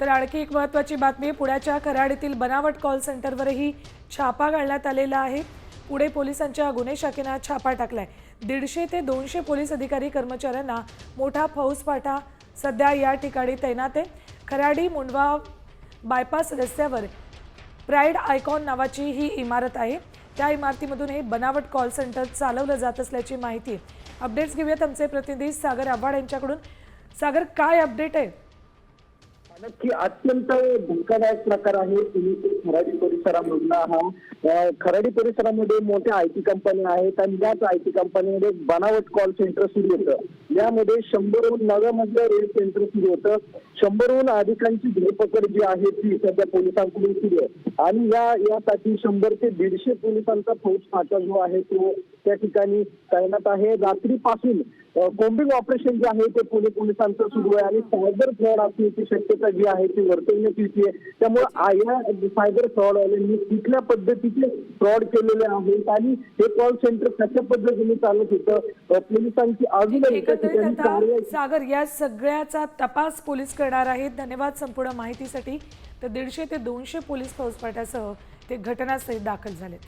तर आणखी एक महत्त्वाची बातमी, पुण्याच्या कराडीतील बनावट कॉल सेंटरवरही छापा घालण्यात आलेला आहे। पुणे पोलिसांच्या गुन्हे शाखेने छापा टाकलाय। 150 ते 200 पोलीस अधिकारी कर्मचाऱ्यांना मोठा फौजफाटा सध्या या ठिकाणी तैनात आहे। खराडी मुंडवा बायपास रस्त्यावर प्राइड आयकॉन नावाची ही इमारत आहे। त्या इमारतीमधून हे बनावट कॉल सेंटर चालवलं जात असल्याची माहिती आहे। अपडेट्स घेऊयात आमचे प्रतिनिधी सागर आव्हाड यांच्याकडून। सागर, काय अपडेट आहे? नक्की अत्यंत धक्कादायक प्रकार आहे खराडी परिसरामधला हा। खराडी परिसरामध्ये मोठ्या आयटी कंपन्या आहेत आणि याच आयटी कंपनीमध्ये बनावट कॉल सेंटर सुरू होतं। यामध्ये 100हून नव्यामधलं रेड सेंटर सुरू होतं। 100हून अधिकांची धरपकड जी आहे ती सध्या पोलिसांकडून सुरू आहे आणि यासाठी 100 ते 150 पोलिसांचा फौजफाटा जो आहे तो त्या ठिकाणी तैनात आहे। रात्रीपासून कॉम्बिंग ऑपरेशन जे आहे ते पुणे पोलिसांचं सुरू आहे आणि सायबर फ्रॉड असण्याची शक्यता जी आहे ती वर्तवण्यात येते। त्यामुळे या सायबर फ्रॉड वाल्यांनी कुठल्या पद्धतीचे फ्रॉड केलेले आहेत आणि हे कॉल सेंटर कशा पद्धतीने चालत होतं, पोलिसांची अजूनही त्या ठिकाणी कारवाई। सागर, या सगळ्याचा तपास पोलीस करणार आहेत। धन्यवाद संपूर्ण माहितीसाठी। तर 150 ते 200 पोलीस फौजफाट्यासह ते घटनास्थळी दाखल झालेत।